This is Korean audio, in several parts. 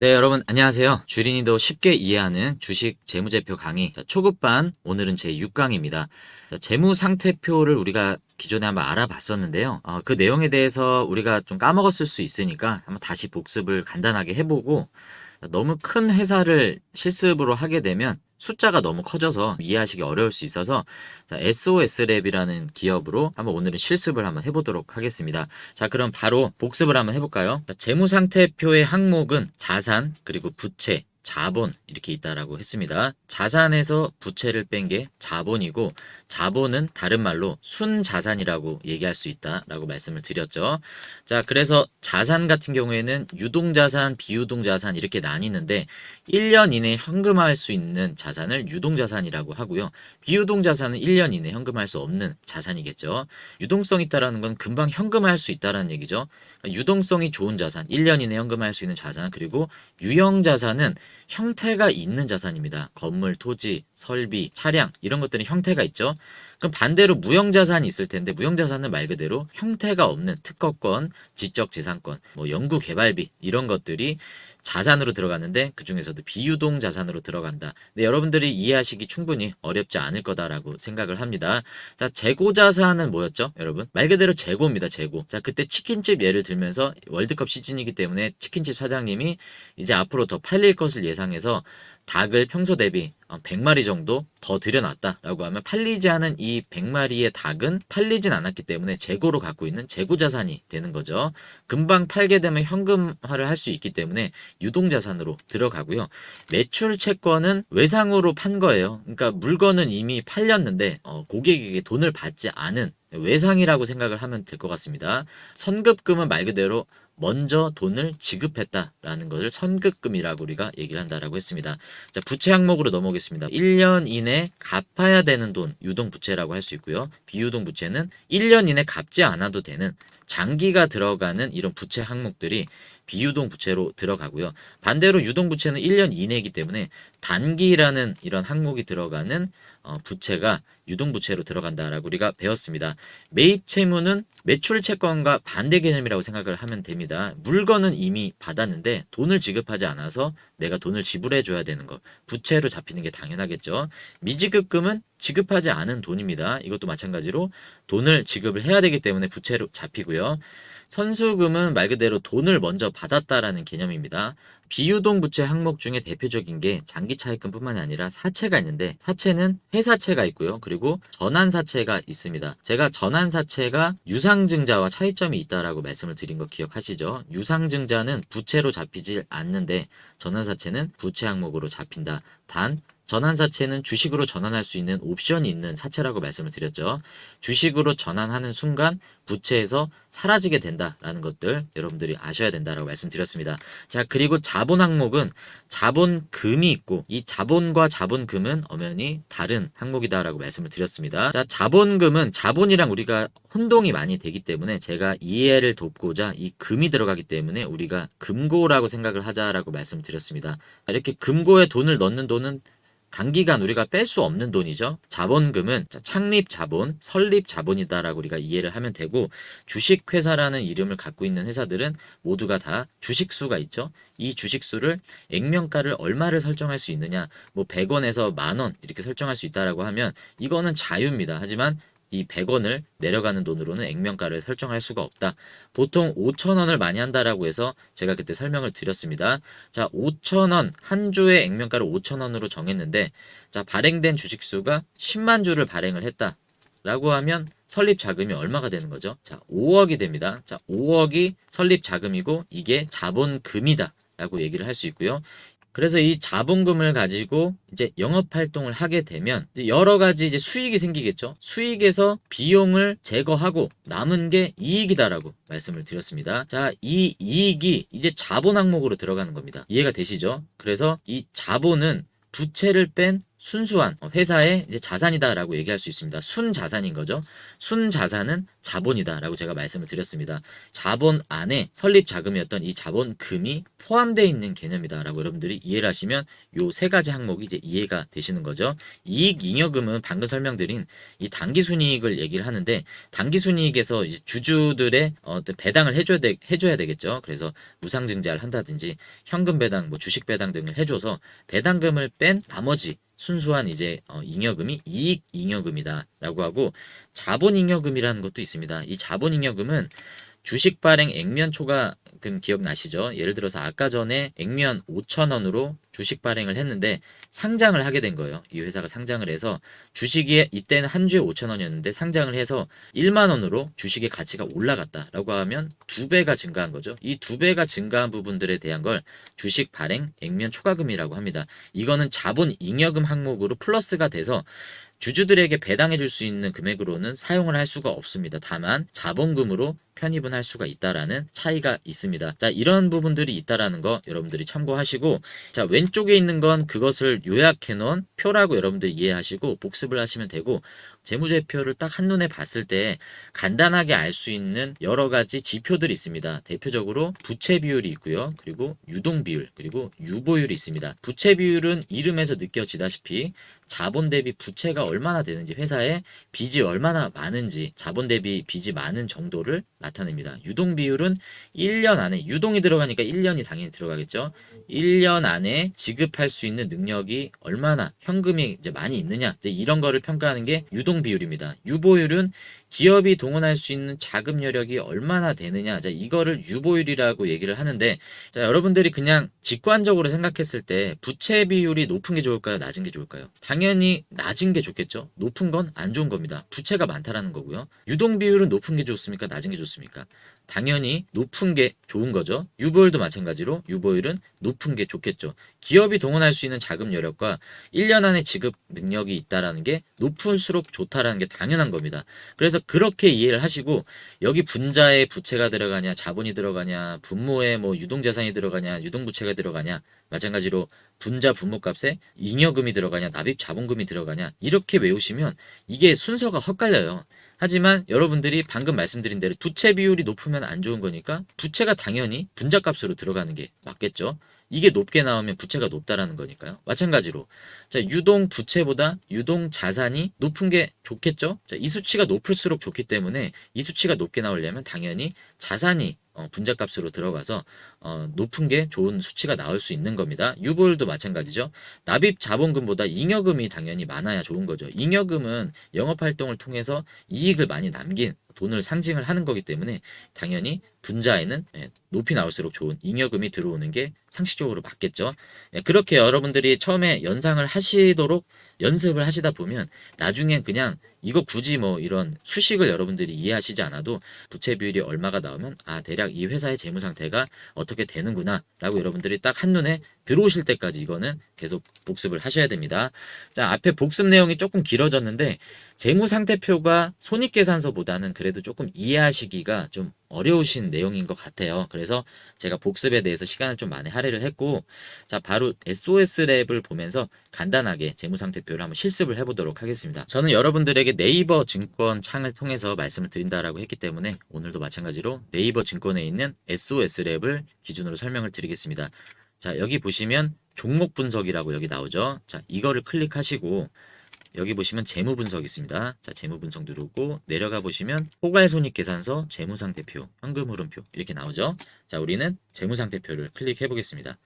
네, 여러분 안녕하세요. 주린이도 쉽게 이해하는 주식 재무제표 강의 초급반, 오늘은 제 6강입니다. 재무상태표를 우리가 기존에 한번 알아봤었는데요. 그 내용에 대해서 우리가 좀 까먹었을 수 있으니까 한번 다시 복습을 간단하게 해보고, 너무 큰 회사를 실습으로 하게 되면 숫자가 너무 커져서 이해하시기 어려울 수 있어서 SOS랩이라는 기업으로 한번 오늘은 실습을 한번 해보도록 하겠습니다. 자, 그럼 바로 복습을 한번 해볼까요? 재무상태표의 항목은 자산, 그리고 부채, 자본 이렇게 있다라고 했습니다. 자산에서 부채를 뺀 게 자본이고, 자본은 다른 말로 순자산이라고 얘기할 수 있다라고 말씀을 드렸죠. 자, 그래서 자산 같은 경우에는 유동자산, 비유동자산 이렇게 나뉘는데, 1년 이내에 현금화할 수 있는 자산을 유동자산이라고 하고요. 비유동자산은 1년 이내에 현금화할 수 없는 자산이겠죠. 유동성 있다라는 건 금방 현금화할 수 있다라는 얘기죠. 그러니까 유동성이 좋은 자산, 1년 이내에 현금화할 수 있는 자산, 그리고 유형자산은 형태가 있는 자산입니다. 건물, 토지, 설비, 차량 이런 것들은 형태가 있죠. 그럼 반대로 무형자산이 있을 텐데, 무형자산은 말 그대로 형태가 없는 특허권, 지적재산권, 뭐 연구개발비 이런 것들이 자산으로 들어가는데, 그 중에서도 비유동 자산으로 들어간다. 근데 여러분들이 이해하시기 충분히 어렵지 않을 거다라고 생각을 합니다. 자, 재고 자산은 뭐였죠, 여러분? 말 그대로 재고입니다, 재고. 자, 그때 치킨집 예를 들면서 월드컵 시즌이기 때문에 치킨집 사장님이 이제 앞으로 더 팔릴 것을 예상해서 닭을 평소 대비 100마리 정도 더 들여놨다라고 하면, 팔리지 않은 이 100마리의 닭은 팔리진 않았기 때문에 재고로 갖고 있는 재고자산이 되는 거죠. 금방 팔게 되면 현금화를 할 수 있기 때문에 유동자산으로 들어가고요. 매출 채권은 외상으로 판 거예요. 그러니까 물건은 이미 팔렸는데 고객에게 돈을 받지 않은 외상이라고 생각을 하면 될 것 같습니다. 선급금은 말 그대로 먼저 돈을 지급했다라는 것을 선급금이라고 우리가 얘기를 한다라고 했습니다. 자, 부채 항목으로 넘어오겠습니다. 1년 이내 갚아야 되는 돈, 유동부채라고 할 수 있고요. 비유동부채는 1년 이내 갚지 않아도 되는 장기가 들어가는 이런 부채 항목들이 비유동부채로 들어가고요. 반대로 유동부채는 1년 이내이기 때문에 단기라는 이런 항목이 들어가는 부채가 유동부채로 들어간다라고 우리가 배웠습니다. 매입채무는 매출채권과 반대 개념이라고 생각을 하면 됩니다. 물건은 이미 받았는데 돈을 지급하지 않아서 내가 돈을 지불해 줘야 되는 것, 부채로 잡히는 게 당연하겠죠. 미지급금은 지급하지 않은 돈입니다. 이것도 마찬가지로 돈을 지급을 해야 되기 때문에 부채로 잡히고요. 선수금은 말 그대로 돈을 먼저 받았다라는 개념입니다. 비유동 부채 항목 중에 대표적인 게 장기 차입금뿐만이 아니라 사채가 있는데, 사채는 회사채가 있고요. 그리고 전환사채가 있습니다. 제가 전환사채가 유상증자와 차이점이 있다라고 말씀을 드린 거 기억하시죠? 유상증자는 부채로 잡히질 않는데, 전환사채는 부채 항목으로 잡힌다. 단 전환사채는 주식으로 전환할 수 있는 옵션이 있는 사채라고 말씀을 드렸죠. 주식으로 전환하는 순간 부채에서 사라지게 된다라는 것들 여러분들이 아셔야 된다라고 말씀드렸습니다. 자, 그리고 자본 항목은 자본금이 있고, 이 자본과 자본금은 엄연히 다른 항목이다라고 말씀을 드렸습니다. 자, 자본금은 자본이랑 우리가 혼동이 많이 되기 때문에 제가 이해를 돕고자 이 금이 들어가기 때문에 우리가 금고라고 생각을 하자라고 말씀드렸습니다. 이렇게 금고에 돈을 넣는 돈은 단기간 우리가 뺄 수 없는 돈이죠. 자본금은 창립 자본, 설립 자본이다라고 우리가 이해를 하면 되고, 주식회사라는 이름을 갖고 있는 회사들은 모두가 다 주식수가 있죠. 이 주식수를 액면가를 얼마를 설정할 수 있느냐, 뭐 100원에서 10,000원 이렇게 설정할 수 있다라고 하면 이거는 자유입니다. 하지만 이 100원을 내려가는 돈으로는 액면가를 설정할 수가 없다. 보통 5,000원을 많이 한다라고 해서 제가 그때 설명을 드렸습니다. 자, 5,000원, 한 주의 액면가를 5,000원으로 정했는데, 자, 발행된 주식수가 10만 주를 발행을 했다 라고 하면 설립 자금이 얼마가 되는 거죠? 자, 5억이 됩니다. 자, 5억이 설립 자금이고 이게 자본금이다 라고 얘기를 할 수 있고요. 그래서 이 자본금을 가지고 이제 영업 활동을 하게 되면 이제 여러 가지 이제 수익이 생기겠죠. 수익에서 비용을 제거하고 남은 게 이익이다라고 말씀을 드렸습니다. 자, 이 이익이 이제 자본 항목으로 들어가는 겁니다. 이해가 되시죠? 그래서 이 자본은 부채를 뺀 순수한 회사의 이제 자산이다라고 얘기할 수 있습니다. 순자산인 거죠. 순자산은 자본이다라고 제가 말씀을 드렸습니다. 자본 안에 설립 자금이었던 이 자본금이 포함되어 있는 개념이다라고 여러분들이 이해를 하시면 요 세 가지 항목이 이제 이해가 되시는 거죠. 이익 잉여금은 방금 설명드린 이 당기순이익을 얘기를 하는데 당기순이익에서 이제 주주들의 어떤 배당을 해줘야 되겠죠. 그래서 무상증자를 한다든지 현금 배당, 뭐 주식 배당 등을 해줘서 배당금을 뺀 나머지 순수한 이제 잉여금이 이익 잉여금이다라고 하고 자본잉여금이라는 것도 있습니다. 이 자본잉여금은 주식 발행 액면 초과금 기억나시죠? 예를 들어서 아까 전에 액면 5,000원으로 주식 발행을 했는데 상장을 하게 된 거예요. 이 회사가 상장을 해서 주식이 이때는 한 주에 5,000원이었는데 상장을 해서 1만 원으로 주식의 가치가 올라갔다라고 하면 2배가 증가한 거죠. 이 2배가 증가한 부분들에 대한 걸 주식 발행 액면 초과금이라고 합니다. 이거는 자본 잉여금 항목으로 플러스가 돼서 주주들에게 배당해 줄 수 있는 금액으로는 사용을 할 수가 없습니다. 다만 자본금으로 편입은 할 수가 있다라는 차이가 있습니다. 자, 이런 부분들이 있다라는 거 여러분들이 참고하시고, 자, 왼쪽에 있는 건 그것을 요약해 놓은 표라고 여러분들 이해하시고 복습을 하시면 되고, 재무제표를 딱 한눈에 봤을 때 간단하게 알 수 있는 여러 가지 지표들이 있습니다. 대표적으로 부채 비율이 있고요. 그리고 유동 비율, 그리고 유보율이 있습니다. 부채 비율은 이름에서 느껴지다시피 자본 대비 부채가 얼마나 되는지, 회사에 빚이 얼마나 많은지, 자본 대비 빚이 많은 정도를 나타냅니다. 유동 비율은 1년 안에, 유동이 들어가니까 1년이 당연히 들어가겠죠. 1년 안에 지급할 수 있는 능력이 얼마나 현금이 이제 많이 있느냐, 이제 이런 거를 평가하는 게 유동 비율입니다. 유보율은 기업이 동원할 수 있는 자금 여력이 얼마나 되느냐, 자, 이거를 유보율이라고 얘기를 하는데, 자, 여러분들이 그냥 직관적으로 생각했을 때 부채 비율이 높은 게 좋을까요? 낮은 게 좋을까요? 당연히 낮은 게 좋겠죠. 높은 건 안 좋은 겁니다. 부채가 많다라는 거고요. 유동 비율은 높은 게 좋습니까? 낮은 게 좋습니까? 당연히 높은 게 좋은 거죠. 유보율도 마찬가지로 유보율은 높은 게 좋겠죠. 기업이 동원할 수 있는 자금 여력과 1년 안에 지급 능력이 있다라는 게 높을수록 좋다라는 게 당연한 겁니다. 그래서 그렇게 이해를 하시고, 여기 분자에 부채가 들어가냐, 자본이 들어가냐, 분모에 뭐 유동자산이 들어가냐, 유동부채가 들어가냐, 마찬가지로 분자 분모값에 잉여금이 들어가냐, 납입 자본금이 들어가냐, 이렇게 외우시면 이게 순서가 헛갈려요. 하지만 여러분들이 방금 말씀드린 대로 부채 비율이 높으면 안 좋은 거니까 부채가 당연히 분자값으로 들어가는 게 맞겠죠. 이게 높게 나오면 부채가 높다라는 거니까요. 마찬가지로 자, 유동 부채보다 유동 자산이 높은 게 좋겠죠. 자, 이 수치가 높을수록 좋기 때문에 이 수치가 높게 나오려면 당연히 자산이 분자값으로 들어가서 높은 게 좋은 수치가 나올 수 있는 겁니다. 유보율도 마찬가지죠. 납입 자본금보다 잉여금이 당연히 많아야 좋은 거죠. 잉여금은 영업활동을 통해서 이익을 많이 남긴 돈을 상징을 하는 거기 때문에 당연히 분자에는 높이 나올수록 좋은 잉여금이 들어오는 게 상식적으로 맞겠죠. 그렇게 여러분들이 처음에 연상을 하시도록 연습을 하시다 보면 나중엔 그냥 이거 굳이 뭐 이런 수식을 여러분들이 이해하시지 않아도 부채 비율이 얼마가 나오면 아, 대략 이 회사의 재무 상태가 어떻게 되는구나 라고 여러분들이 딱 한눈에 들어오실 때까지 이거는 계속 복습을 하셔야 됩니다. 자, 앞에 복습 내용이 조금 길어졌는데 재무상태표가 손익계산서보다는 그래도 조금 이해하시기가 좀 어려우신 내용인 것 같아요. 그래서 제가 복습에 대해서 시간을 좀 많이 할애를 했고, 자, 바로 SOS랩을 보면서 간단하게 재무상태표를 한번 실습을 해보도록 하겠습니다. 저는 여러분들에게 네이버 증권 창을 통해서 말씀을 드린다라고 했기 때문에 오늘도 마찬가지로 네이버 증권에 있는 SOS랩을 기준으로 설명을 드리겠습니다. 자, 여기 보시면 종목 분석이라고 여기 나오죠. 자, 이거를 클릭하시고 여기 보시면 재무 분석 있습니다. 자, 재무 분석 누르고 내려가 보시면 포괄손익계산서, 재무상태표, 현금흐름표 이렇게 나오죠. 자, 우리는 재무상태표를 클릭해 보겠습니다.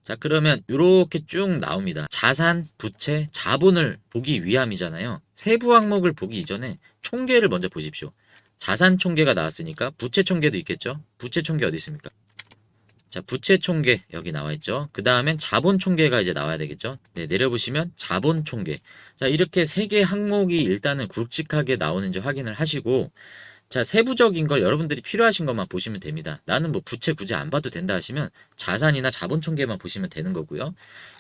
자, 그러면 이렇게 쭉 나옵니다. 자산, 부채, 자본을 보기 위함이잖아요. 세부 항목을 보기 이전에 총계를 먼저 보십시오. 자산 총계가 나왔으니까 부채 총계도 있겠죠. 부채 총계 어디 있습니까? 자, 부채 총계 여기 나와 있죠. 그 다음엔 자본 총계가 이제 나와야 되겠죠. 네, 내려보시면 자본 총계. 자, 이렇게 세 개 항목이 일단은 굵직하게 나오는지 확인을 하시고, 자, 세부적인 걸 여러분들이 필요하신 것만 보시면 됩니다. 나는 뭐 부채 굳이 안 봐도 된다 하시면 자산이나 자본 총계만 보시면 되는 거고요.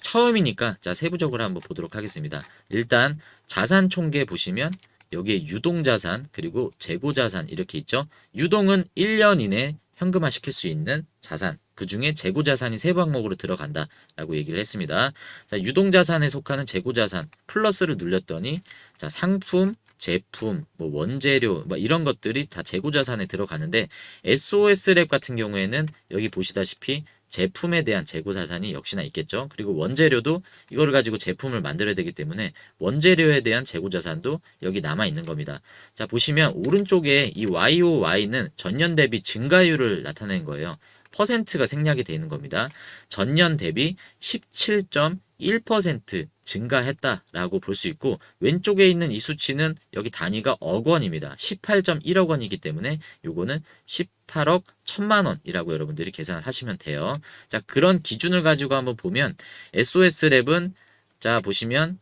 처음이니까 자, 세부적으로 한번 보도록 하겠습니다. 일단 자산 총계 보시면 여기에 유동자산 그리고 재고자산 이렇게 있죠. 유동은 1년 이내 현금화 시킬 수 있는 자산, 그 중에 재고자산이 세부 항목으로 들어간다라고 얘기를 했습니다. 자, 유동자산에 속하는 재고자산 플러스를 눌렸더니 자, 상품, 제품, 뭐 원재료, 뭐 이런 것들이 다 재고자산에 들어가는데 SOS랩 같은 경우에는 여기 보시다시피 제품에 대한 재고자산이 역시나 있겠죠. 그리고 원재료도 이거를 가지고 제품을 만들어야 되기 때문에 원재료에 대한 재고자산도 여기 남아 있는 겁니다. 자, 보시면 오른쪽에 이 YOY는 전년 대비 증가율을 나타내는 거예요. 퍼센트가 생략이 되어 있는 겁니다. 전년 대비 17.1% 증가했다라고 볼 수 있고 왼쪽에 있는 이 수치는 여기 단위가 억 원입니다. 18.1억 원이기 때문에 요거는 18억 1000만 원이라고 여러분들이 계산을 하시면 돼요. 자, 그런 기준을 가지고 한번 보면 SOS랩은 자, 보시면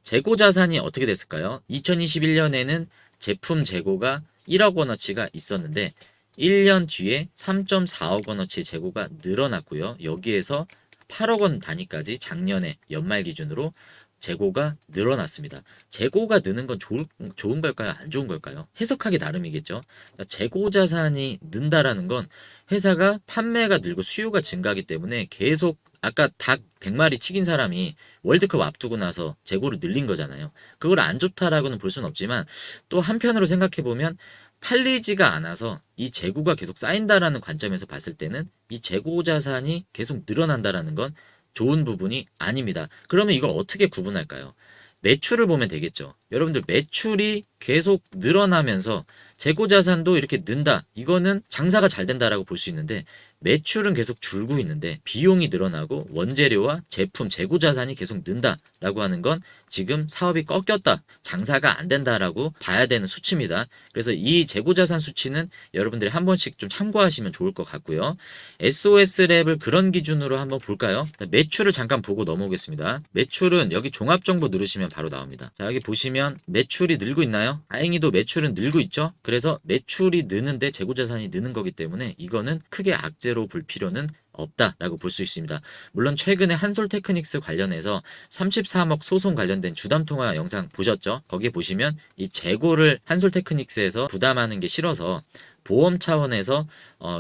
재고 자산이 어떻게 됐을까요? 2021년에는 제품 재고가 1억 원어치가 있었는데 1년 뒤에 3.4억 원어치의 재고가 늘어났고요. 여기에서 8억 원 단위까지 작년에 연말 기준으로 재고가 늘어났습니다. 재고가 느는 건 좋은 걸까요? 안 좋은 걸까요? 해석하기 나름이겠죠. 재고 자산이 는다라는 건 회사가 판매가 늘고 수요가 증가하기 때문에 계속 아까 닭 100마리 튀긴 사람이 월드컵 앞두고 나서 재고를 늘린 거잖아요. 그걸 안 좋다라고는 볼 수는 없지만 또 한편으로 생각해 보면 팔리지가 않아서 이 재고가 계속 쌓인다라는 관점에서 봤을 때는 이 재고 자산이 계속 늘어난다라는 건 좋은 부분이 아닙니다. 그러면 이걸 어떻게 구분할까요? 매출을 보면 되겠죠. 여러분들 매출이 계속 늘어나면서 재고 자산도 이렇게 는다. 이거는 장사가 잘 된다라고 볼 수 있는데 매출은 계속 줄고 있는데 비용이 늘어나고 원재료와 제품, 재고 자산이 계속 는다라고 하는 건 지금 사업이 꺾였다. 장사가 안 된다라고 봐야 되는 수치입니다. 그래서 이 재고 자산 수치는 여러분들이 한 번씩 좀 참고하시면 좋을 것 같고요. SOS랩을 그런 기준으로 한번 볼까요? 매출을 잠깐 보고 넘어오겠습니다. 매출은 여기 종합정보 누르시면 바로 나옵니다. 자, 여기 보시면 매출이 늘고 있나요? 다행히도 매출은 늘고 있죠. 그래서 매출이 느는데 재고자산이 느는 거기 때문에 이거는 크게 악재로 볼 필요는 없다라고 볼 수 있습니다. 물론 최근에 한솔테크닉스 관련해서 33억 소송 관련된 주담통화 영상 보셨죠? 거기에 보시면 이 재고를 한솔테크닉스에서 부담하는 게 싫어서 보험 차원에서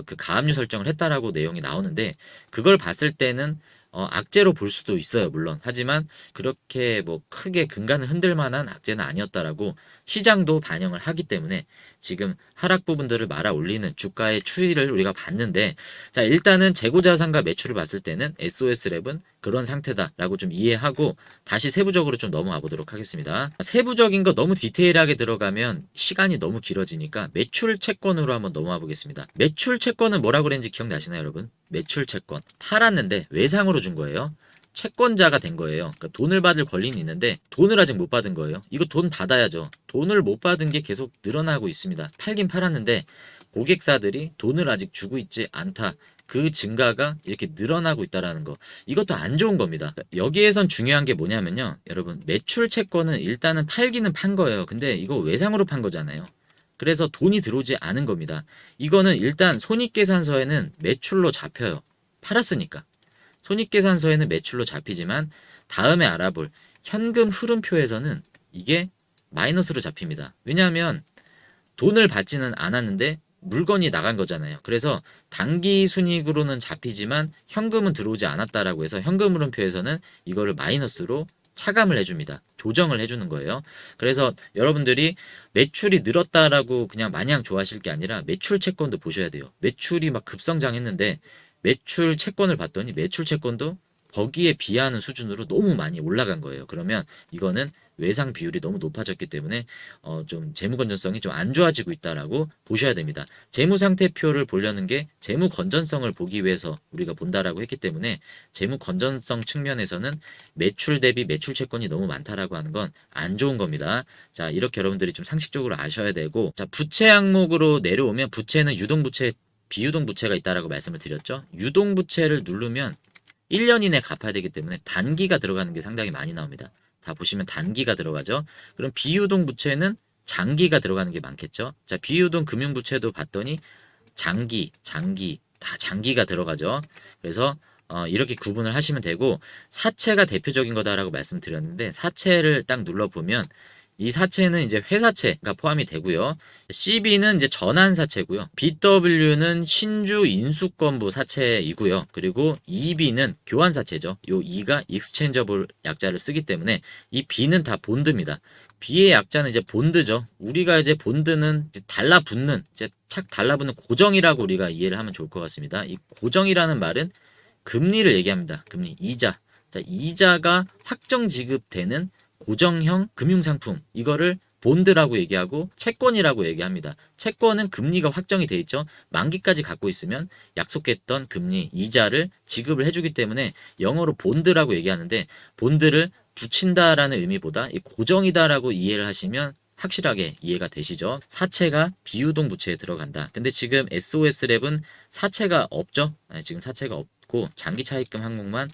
그 가압류 설정을 했다라고 내용이 나오는데 그걸 봤을 때는 악재로 볼 수도 있어요, 물론. 하지만 그렇게 뭐 크게 근간을 흔들 만한 악재는 아니었다라고 시장도 반영을 하기 때문에 지금 하락 부분들을 말아 올리는 주가의 추이를 우리가 봤는데 자, 일단은 재고자산과 매출을 봤을 때는 SOS랩은 그런 상태다라고 좀 이해하고 다시 세부적으로 좀 넘어가 보도록 하겠습니다. 세부적인 거 너무 디테일하게 들어가면 시간이 너무 길어지니까 매출 채권으로 한번 넘어가 보겠습니다. 매출 채권은 뭐라고 그랬는지 기억나시나요, 여러분? 매출 채권. 팔았는데 외상으로 준 거예요. 채권자가 된 거예요. 그러니까 돈을 받을 권리는 있는데 돈을 아직 못 받은 거예요. 이거 돈 받아야죠. 돈을 못 받은 게 계속 늘어나고 있습니다. 팔긴 팔았는데 고객사들이 돈을 아직 주고 있지 않다. 그 증가가 이렇게 늘어나고 있다라는 거. 이것도 안 좋은 겁니다. 여기에선 중요한 게 뭐냐면요. 여러분, 매출 채권은 일단은 팔기는 판 거예요. 근데 이거 외상으로 판 거잖아요. 그래서 돈이 들어오지 않은 겁니다. 이거는 일단 손익계산서에는 매출로 잡혀요. 팔았으니까. 손익계산서에는 매출로 잡히지만 다음에 알아볼 현금 흐름표에서는 이게 마이너스로 잡힙니다. 왜냐하면 돈을 받지는 않았는데 물건이 나간 거잖아요. 그래서 단기 순이익으로는 잡히지만 현금은 들어오지 않았다라고 해서 현금 흐름표에서는 이거를 마이너스로 차감을 해줍니다. 조정을 해주는 거예요. 그래서 여러분들이 매출이 늘었다라고 그냥 마냥 좋아하실 게 아니라 매출 채권도 보셔야 돼요. 매출이 막 급성장했는데 매출 채권을 봤더니 매출 채권도 거기에 비하하는 수준으로 너무 많이 올라간 거예요. 그러면 이거는 외상 비율이 너무 높아졌기 때문에 좀 재무 건전성이 좀 안 좋아지고 있다라고 보셔야 됩니다. 재무 상태표를 보려는 게 재무 건전성을 보기 위해서 우리가 본다라고 했기 때문에 재무 건전성 측면에서는 매출 대비 매출 채권이 너무 많다라고 하는 건 안 좋은 겁니다. 자, 이렇게 여러분들이 좀 상식적으로 아셔야 되고 자, 부채 항목으로 내려오면 부채는 유동부채 비유동부채가 있다라고 말씀을 드렸죠. 유동부채를 누르면 1년 이내 갚아야 되기 때문에 단기가 들어가는 게 상당히 많이 나옵니다. 다 보시면 단기가 들어가죠. 그럼 비유동부채는 장기가 들어가는 게 많겠죠. 자, 비유동 금융부채도 봤더니 장기 다 장기가 들어가죠. 그래서 이렇게 구분을 하시면 되고 사채가 대표적인 거다라고 말씀드렸는데 사채를 딱 눌러보면 이 사채는 이제 회사채가 포함이 되고요. CB는 이제 전환사채고요. BW는 신주 인수권부 사채이고요. 그리고 EB는 교환사채죠. 요 E가 익스체인저블 약자를 쓰기 때문에 이 B는 다 본드입니다. B의 약자는 이제 본드죠. 우리가 이제 본드는 이제 달라붙는, 이제 착 달라붙는 고정이라고 우리가 이해를 하면 좋을 것 같습니다. 이 고정이라는 말은 금리를 얘기합니다. 금리, 이자. 자, 이자가 확정 지급되는 고정형 금융상품. 이거를 본드라고 얘기하고 채권이라고 얘기합니다. 채권은 금리가 확정이 돼 있죠. 만기까지 갖고 있으면 약속했던 금리, 이자를 지급을 해주기 때문에 영어로 본드라고 얘기하는데 본드를 붙인다라는 의미보다 이 고정이다라고 이해를 하시면 확실하게 이해가 되시죠? 사채가 비유동 부채에 들어간다. 근데 지금 SOS랩은 사채가 없죠? 지금 사채가 없고 장기 차입금 항목만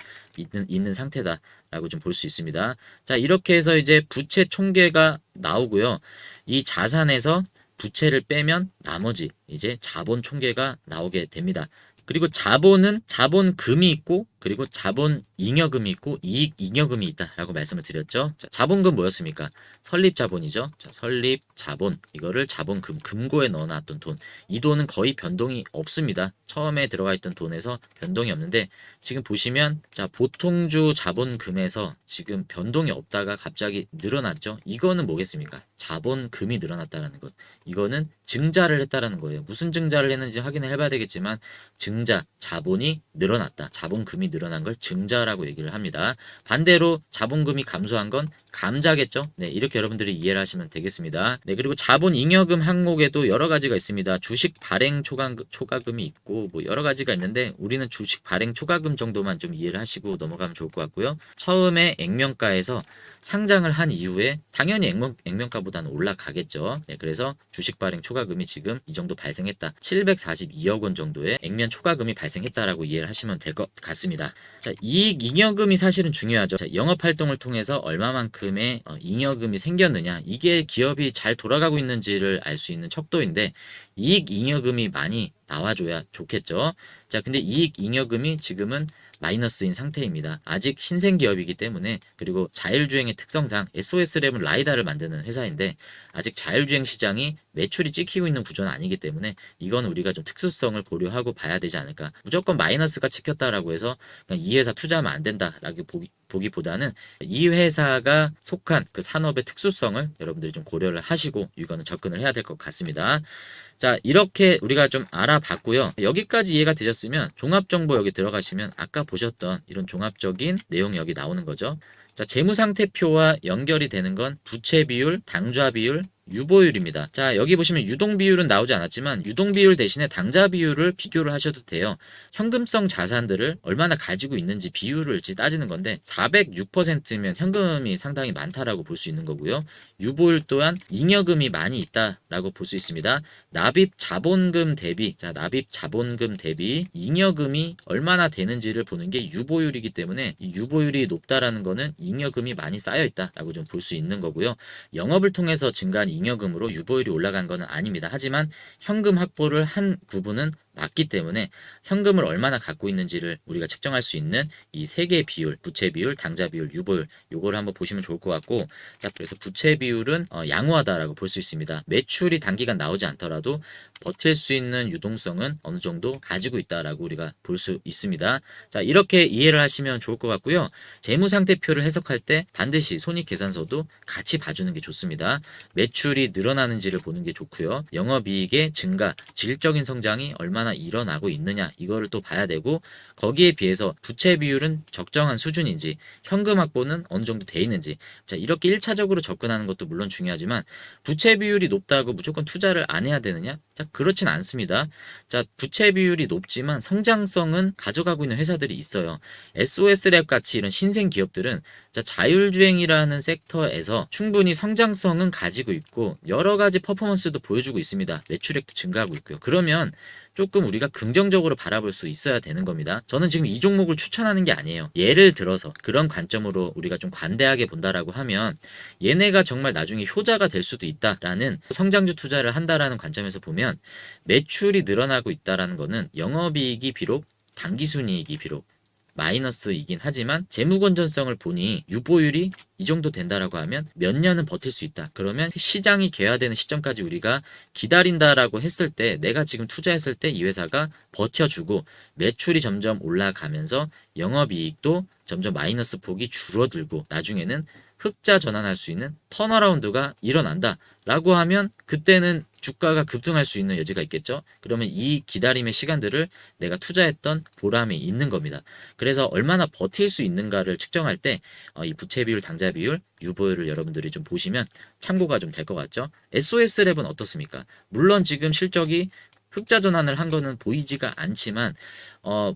있는 상태다라고 좀 볼 수 있습니다. 자, 이렇게 해서 이제 부채 총계가 나오고요. 이 자산에서 부채를 빼면 나머지 이제 자본 총계가 나오게 됩니다. 그리고 자본은 자본금이 있고 그리고 자본 잉여금이 있고 이익 잉여금이 있다라고 말씀을 드렸죠. 자, 자본금 뭐였습니까? 설립 자본이죠. 자, 설립 자본 이거를 자본금 금고에 넣어놨던 돈. 이 돈은 거의 변동이 없습니다. 처음에 들어가 있던 돈에서 변동이 없는데 지금 보시면 자 보통주 자본금에서 지금 변동이 없다가 갑자기 늘어났죠. 이거는 뭐겠습니까? 자본금이 늘어났다라는 것. 이거는 증자를 했다라는 거예요. 무슨 증자를 했는지 확인을 해봐야 되겠지만 증자, 자본이 늘어났다. 자본금이 늘어난 걸 증자라고 얘기를 합니다. 반대로 자본금이 감소한 건 감자겠죠? 네, 이렇게 여러분들이 이해를 하시면 되겠습니다. 네, 그리고 자본 잉여금 항목에도 여러 가지가 있습니다. 주식 발행 초과금이 있고 뭐 여러 가지가 있는데 우리는 주식 발행 초과금 정도만 좀 이해를 하시고 넘어가면 좋을 것 같고요. 처음에 액면가에서 상장을 한 이후에 당연히 액면가보다는 올라가겠죠. 네, 그래서 주식 발행 초과금이 지금 이 정도 발생했다. 742억 원 정도의 액면 초과금이 발생했다라고 이해를 하시면 될 것 같습니다. 자, 이익 잉여금이 사실은 중요하죠. 자, 영업 활동을 통해서 얼마만큼의 잉여금이 생겼느냐, 이게 기업이 잘 돌아가고 있는지를 알 수 있는 척도인데 이익 잉여금이 많이 나와줘야 좋겠죠. 자, 근데 이익 잉여금이 지금은 마이너스인 상태입니다. 아직 신생 기업이기 때문에 그리고 자율주행의 특성상 SOS랩은 라이다를 만드는 회사인데 아직 자율주행 시장이 매출이 찍히고 있는 구조는 아니기 때문에 이건 우리가 좀 특수성을 고려하고 봐야 되지 않을까. 무조건 마이너스가 찍혔다라고 해서 그냥 이 회사 투자하면 안 된다라고 보기보다는 이 회사가 속한 그 산업의 특수성을 여러분들이 좀 고려를 하시고 이거는 접근을 해야 될 것 같습니다. 자, 이렇게 우리가 좀 알아봤고요. 여기까지 이해가 되셨으면 종합정보 여기 들어가시면 아까 보셨던 이런 종합적인 내용이 여기 나오는 거죠. 자, 재무상태표와 연결이 되는 건 부채 비율, 당좌 비율, 유보율입니다. 자, 여기 보시면 유동 비율은 나오지 않았지만 유동 비율 대신에 당좌 비율을 비교를 하셔도 돼요. 현금성 자산들을 얼마나 가지고 있는지 비율을 따지는 건데 406%면 현금이 상당히 많다라고 볼 수 있는 거고요. 유보율 또한 잉여금이 많이 있다라고 볼 수 있습니다. 납입 자본금 대비, 자, 납입 자본금 대비 잉여금이 얼마나 되는지를 보는 게 유보율이기 때문에 이 유보율이 높다라는 거는 잉여금이 많이 쌓여 있다라고 좀 볼 수 있는 거고요. 영업을 통해서 증가한 잉여금으로 유보율이 올라간 거는 아닙니다. 하지만 현금 확보를 한 부분은 맞기 때문에 현금을 얼마나 갖고 있는지를 우리가 측정할 수 있는 이 세 개의 비율, 부채 비율, 당좌 비율, 유보율, 요거를 한번 보시면 좋을 것 같고, 자, 그래서 부채 비율은 양호하다라고 볼 수 있습니다. 매출이 단기간 나오지 않더라도 버틸 수 있는 유동성은 어느 정도 가지고 있다라고 우리가 볼 수 있습니다. 자, 이렇게 이해를 하시면 좋을 것 같고요. 재무상태표를 해석할 때 반드시 손익계산서도 같이 봐주는 게 좋습니다. 매출이 늘어나는지를 보는 게 좋고요. 영업이익의 증가, 질적인 성장이 얼마나 일어나고 있느냐 이거를 또 봐야 되고 거기에 비해서 부채 비율은 적정한 수준인지 현금 확보는 어느 정도 돼 있는지 자 이렇게 1차적으로 접근하는 것도 물론 중요하지만 부채 비율이 높다고 무조건 투자를 안 해야 되느냐? 자 그렇진 않습니다. 자 부채 비율이 높지만 성장성은 가져가고 있는 회사들이 있어요. SOS랩 같이 이런 신생 기업들은 자, 자율주행이라는 섹터에서 충분히 성장성은 가지고 있고 여러 가지 퍼포먼스도 보여주고 있습니다. 매출액도 증가하고 있고요. 그러면 조금 우리가 긍정적으로 바라볼 수 있어야 되는 겁니다. 저는 지금 이 종목을 추천하는 게 아니에요. 예를 들어서 그런 관점으로 우리가 좀 관대하게 본다라고 하면 얘네가 정말 나중에 효자가 될 수도 있다라는 성장주 투자를 한다라는 관점에서 보면 매출이 늘어나고 있다라는 거는 영업이익이 비록 당기순이익이 비록 마이너스이긴 하지만 재무 건전성을 보니 유보율이 이 정도 된다라고 하면 몇 년은 버틸 수 있다. 그러면 시장이 개화되는 시점까지 우리가 기다린다라고 했을 때 내가 지금 투자했을 때 이 회사가 버텨주고 매출이 점점 올라가면서 영업이익도 점점 마이너스 폭이 줄어들고 나중에는 흑자 전환할 수 있는 턴어라운드가 일어난다 라고 하면 그때는 주가가 급등할 수 있는 여지가 있겠죠. 그러면 이 기다림의 시간들을 내가 투자했던 보람이 있는 겁니다. 그래서 얼마나 버틸 수 있는가를 측정할 때 이 부채 비율, 당좌 비율, 유보율을 여러분들이 좀 보시면 참고가 좀 될 것 같죠. SOS랩은 어떻습니까? 물론 지금 실적이 흑자 전환을 한 거는 보이지가 않지만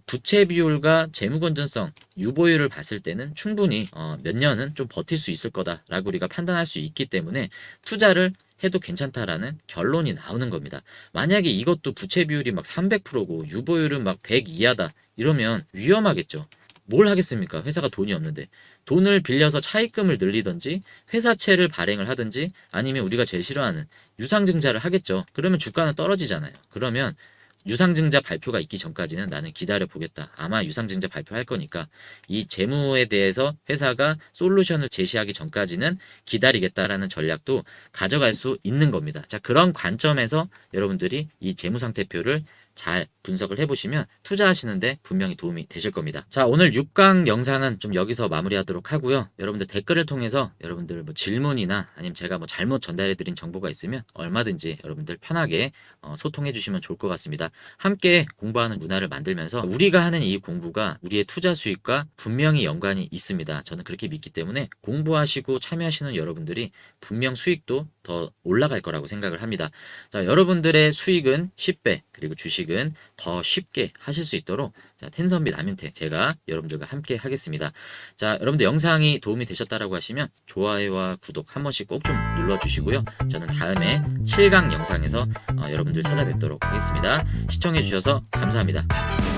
부채 비율과 재무 건전성, 유보율을 봤을 때는 충분히 몇 년은 좀 버틸 수 있을 거다라고 우리가 판단할 수 있기 때문에 투자를 해도 괜찮다라는 결론이 나오는 겁니다. 만약에 이것도 부채 비율이 막 300%고 유보율은 막 100 이하다 이러면 위험하겠죠. 뭘 하겠습니까? 회사가 돈이 없는데. 돈을 빌려서 차입금을 늘리든지 회사채를 발행을 하든지 아니면 우리가 제일 싫어하는 유상증자를 하겠죠. 그러면 주가는 떨어지잖아요. 그러면 유상증자 발표가 있기 전까지는 나는 기다려 보겠다. 아마 유상증자 발표할 거니까 이 재무에 대해서 회사가 솔루션을 제시하기 전까지는 기다리겠다라는 전략도 가져갈 수 있는 겁니다. 자, 그런 관점에서 여러분들이 이 재무상태표를 잘 분석을 해보시면 투자하시는데 분명히 도움이 되실 겁니다. 자, 오늘 6강 영상은 좀 여기서 마무리하도록 하고요. 여러분들 댓글을 통해서 여러분들 뭐 질문이나 아니면 제가 뭐 잘못 전달해드린 정보가 있으면 얼마든지 여러분들 편하게 소통해 주시면 좋을 것 같습니다. 함께 공부하는 문화를 만들면서 우리가 하는 이 공부가 우리의 투자 수익과 분명히 연관이 있습니다. 저는 그렇게 믿기 때문에 공부하시고 참여하시는 여러분들이 분명 수익도 더 올라갈 거라고 생각을 합니다. 자, 여러분들의 수익은 10배 그리고 주식은 더 쉽게 하실 수 있도록 자, 텐선비 남윤택 제가 여러분들과 함께 하겠습니다. 자, 여러분들 영상이 도움이 되셨다라고 하시면 좋아요와 구독 한 번씩 꼭 좀 눌러주시고요. 저는 다음에 7강 영상에서 여러분들 찾아뵙도록 하겠습니다. 시청해주셔서 감사합니다.